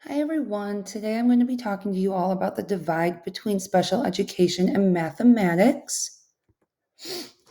Hi everyone. Today I'm going to be talking to you all about the divide between special education and mathematics.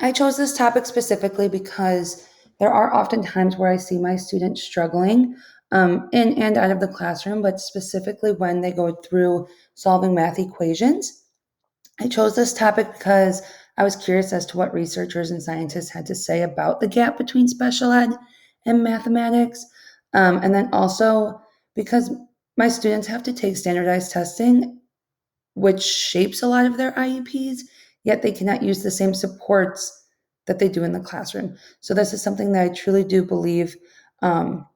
I chose this topic specifically because there are often times where I see my students struggling in and out of the classroom, but specifically when they go through solving math equations. I chose this topic because I was curious as to what researchers and scientists had to say about the gap between special ed and mathematics. And then also because my students have to take standardized testing, which shapes a lot of their IEPs, yet they cannot use the same supports that they do in the classroom. So, this is something that I truly do believe um,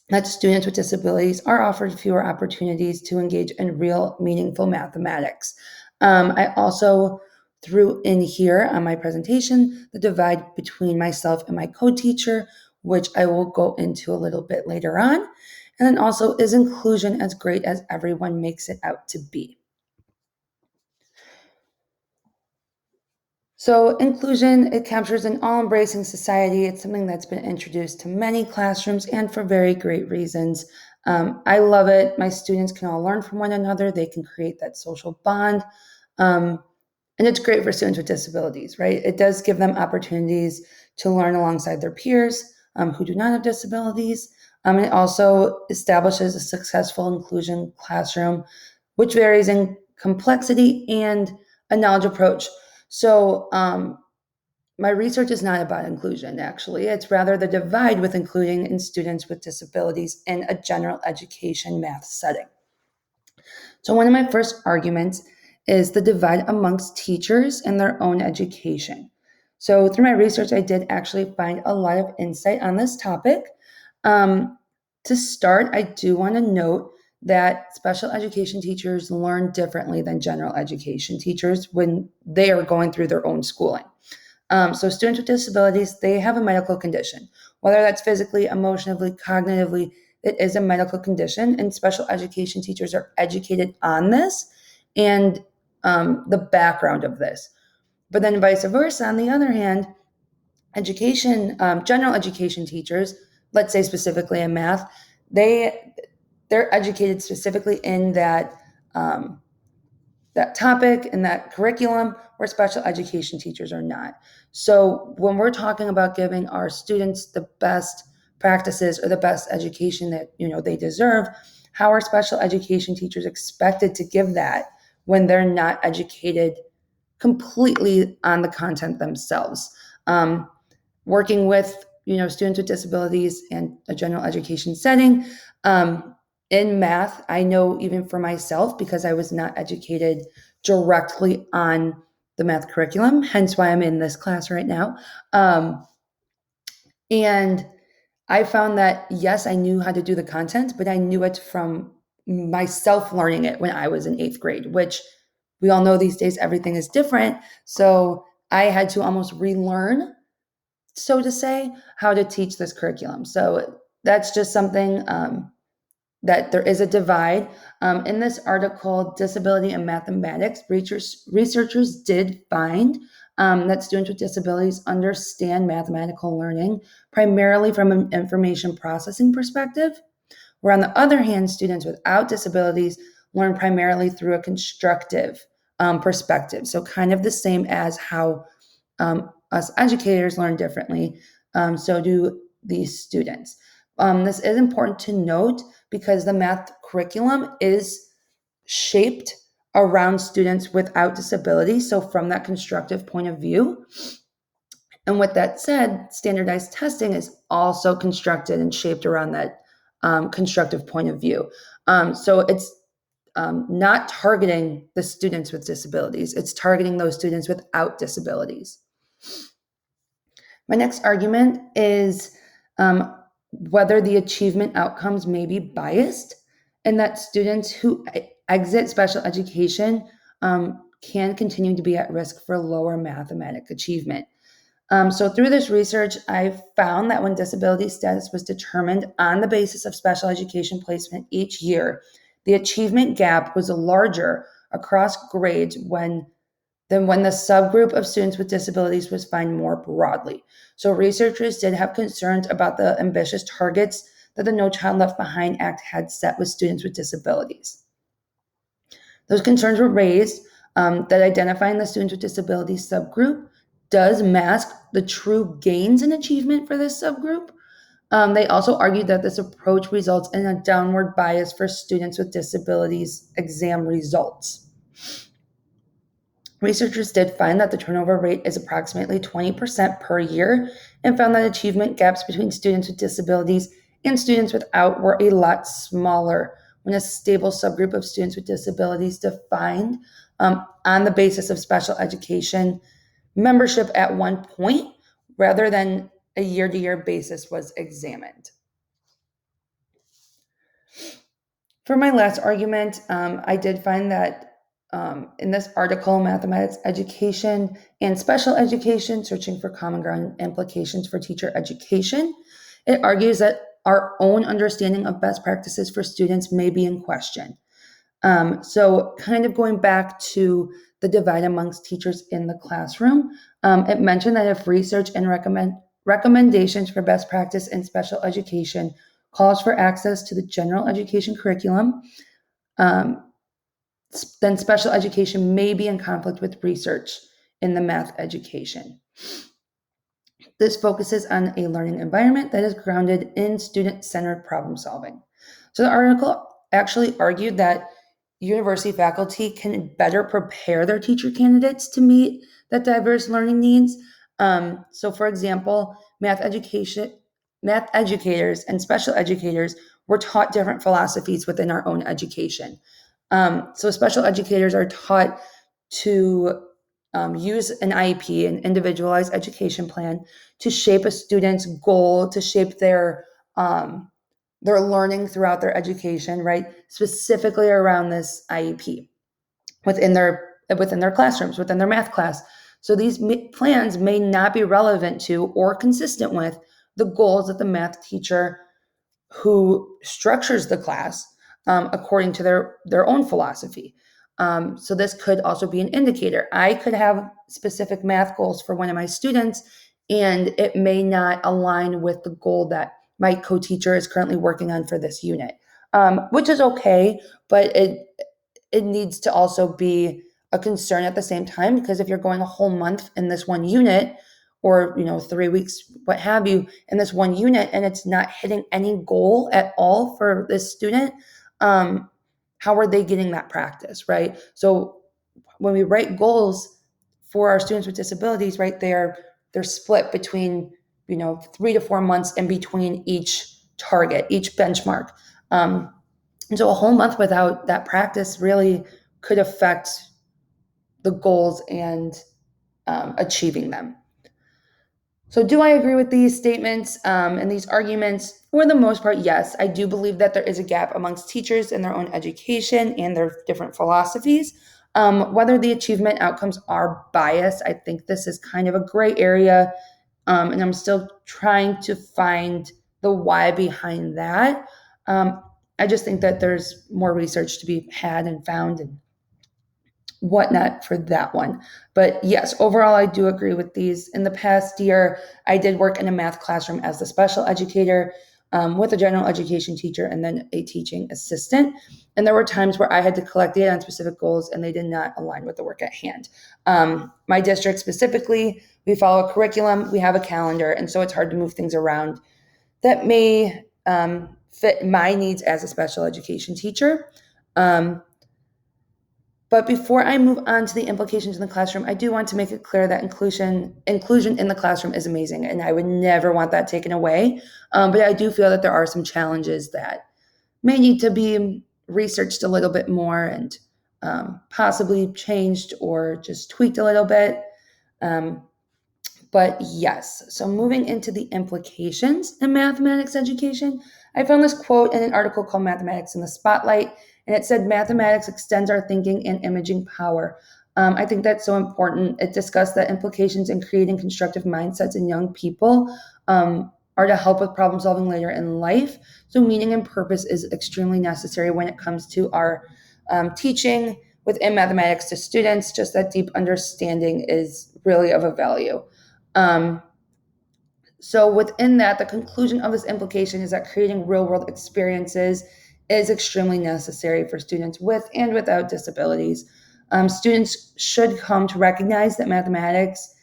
that students with disabilities are offered fewer opportunities to engage in real, meaningful mathematics. I also threw in here on my presentation the divide between myself and my co teacher, which I will go into a little bit later on. And then also, is inclusion as great as everyone makes it out to be? So, inclusion, it captures an all embracing society. It's something that's been introduced to many classrooms and for very great reasons. I love it. My students can all learn from one another, they can create that social bond. Um, and it's great for students with disabilities, right? It does give them opportunities to learn alongside their peers who do not have disabilities. It also establishes a successful inclusion classroom, which varies in complexity and a knowledge approach. So, my research is not about inclusion, actually. It's rather the divide with including in students with disabilities in a general education math setting. So, one of my first arguments is the divide amongst teachers and their own education. So, through my research, I did actually find a lot of insight on this topic. Um, to start, I do want to note that special education teachers learn differently than general education teachers when they are going through their own schooling. So students with disabilities, they have a medical condition, whether that's physically, emotionally, cognitively, it is a medical condition, and special education teachers are educated on this and the background of this. But then vice versa, on the other hand, general education teachers, let's say specifically in math, they're educated specifically in um, that topic and that curriculum where special education teachers are not. So when we're talking about giving our students the best practices or the best education that they deserve, how are special education teachers expected to give that when they're not educated completely on the content themselves? Um, Working with students with disabilities and a general education setting, um, in math, I know even for myself, because I was not educated directly on the math curriculum, hence why I'm in this class right now. And I found that, yes, I knew how to do the content, but I knew it from myself learning it when I was in eighth grade, which we all know these days everything is different. So I had to almost relearn, so to say, how to teach this curriculum. So that's just something that there is a divide. In this article, Disability and Mathematics, researchers did find that students with disabilities understand mathematical learning primarily from an information processing perspective, where on the other hand, students without disabilities learn primarily through a constructive perspective. So kind of the same as how us educators learn differently, so do these students. This is important to note because the math curriculum is shaped around students without disabilities. So, from that constructive point of view, and with that said, standardized testing is also constructed and shaped around that constructive point of view. So, it's not targeting the students with disabilities, it's targeting those students without disabilities. My next argument is whether the achievement outcomes may be biased, and that students who exit special education can continue to be at risk for lower mathematic achievement. So, through this research, I found that when disability status was determined on the basis of special education placement each year, the achievement gap was larger across grades than when the subgroup of students with disabilities was defined more broadly. So researchers did have concerns about the ambitious targets that the No Child Left Behind Act had set with students with disabilities. Those concerns were raised that identifying the students with disabilities subgroup does mask the true gains in achievement for this subgroup. They also argued that this approach results in a downward bias for students with disabilities exam results. Researchers did find that the turnover rate is approximately 20% per year and found that achievement gaps between students with disabilities and students without were a lot smaller when a stable subgroup of students with disabilities defined on the basis of special education membership at one point rather than a year-to-year basis was examined. For my last argument, I did find that in this article, Mathematics Education and Special Education, Searching for Common Ground Implications for Teacher Education, it argues that our own understanding of best practices for students may be in question. So kind of going back to the divide amongst teachers in the classroom, it mentioned that if research and recommendations for best practice in special education calls for access to the general education curriculum, then special education may be in conflict with research in the math education. This focuses on a learning environment that is grounded in student-centered problem solving. So the article actually argued that university faculty can better prepare their teacher candidates to meet that diverse learning needs. So for example, math educators and special educators were taught different philosophies within our own education. So special educators are taught to use an IEP, an individualized education plan, to shape a student's goal, to shape their learning throughout their education, right? Specifically around this IEP within their classrooms, within their math class. So these plans may not be relevant to or consistent with the goals that the math teacher who structures the class according to their own philosophy. So this could also be an indicator. I could have specific math goals for one of my students, and it may not align with the goal that my co-teacher is currently working on for this unit, which is okay, but it needs to also be a concern at the same time, because if you're going a whole month in this one unit, or 3 weeks, what have you, in this one unit, and it's not hitting any goal at all for this student, how are they getting that practice, right? So when we write goals for our students with disabilities, right, they're split between 3 to 4 months in between each target, each benchmark. And so a whole month without that practice really could affect the goals and achieving them. So do I agree with these statements and these arguments? For the most part, yes. I do believe that there is a gap amongst teachers in their own education and their different philosophies. Whether the achievement outcomes are biased, I think this is kind of a gray area, and I'm still trying to find the why behind that. I just think that there's more research to be had and found and whatnot for that one. But yes, overall, I do agree with these. In the past year, I did work in a math classroom as the special educator with a general education teacher and then a teaching assistant. And there were times where I had to collect data on specific goals and they did not align with the work at hand. My district specifically, we follow a curriculum, we have a calendar, and so it's hard to move things around that may fit my needs as a special education teacher. But before I move on to the implications in the classroom, I do want to make it clear that inclusion in the classroom is amazing, and I would never want that taken away. But I do feel that there are some challenges that may need to be researched a little bit more and possibly changed or just tweaked a little bit. But yes, so moving into the implications in mathematics education, I found this quote in an article called Mathematics in the Spotlight, and it said, "Mathematics extends our thinking and imaging power." I think that's so important. It discussed that implications in creating constructive mindsets in young people are to help with problem solving later in life. So meaning and purpose is extremely necessary when it comes to our teaching within mathematics to students. Just that deep understanding is really of a value. So within that, the conclusion of this implication is that creating real world experiences is extremely necessary for students with and without disabilities. Students should come to recognize that mathematics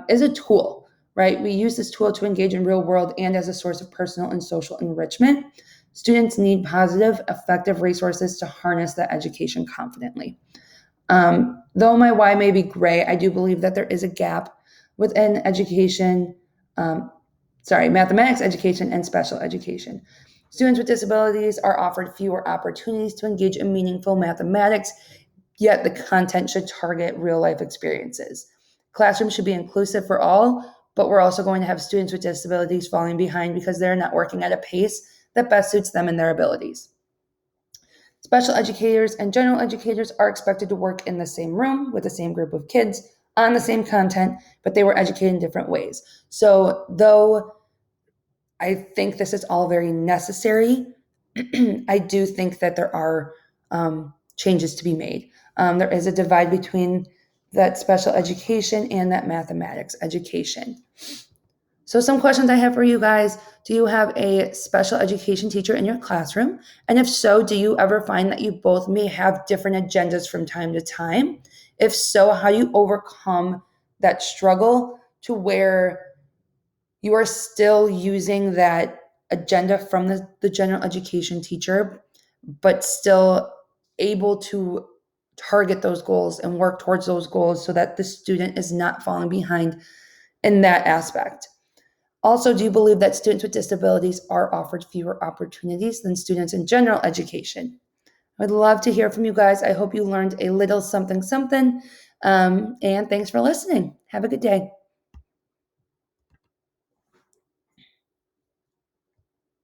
is a tool, right? We use this tool to engage in real world and as a source of personal and social enrichment. Students need positive, effective resources to harness that education confidently. Though my why may be gray, I do believe that there is a gap within education, mathematics education and special education. Students with disabilities are offered fewer opportunities to engage in meaningful mathematics, yet the content should target real life experiences. Classrooms should be inclusive for all, but we're also going to have students with disabilities falling behind because they're not working at a pace that best suits them and their abilities. Special educators and general educators are expected to work in the same room with the same group of kids on the same content, but they were educated in different ways. So, though I think this is all very necessary, I do think that there are changes to be made. There is a divide between that special education and that mathematics education. So, some questions I have for you guys. Do you have a special education teacher in your classroom? And if so, do you ever find that you both may have different agendas from time to time? If so, how do you overcome that struggle to where you are still using that agenda from the general education teacher, but still able to target those goals and work towards those goals so that the student is not falling behind in that aspect? Also, do you believe that students with disabilities are offered fewer opportunities than students in general education? I'd love to hear from you guys. I hope you learned a little something, something. And thanks for listening. Have a good day.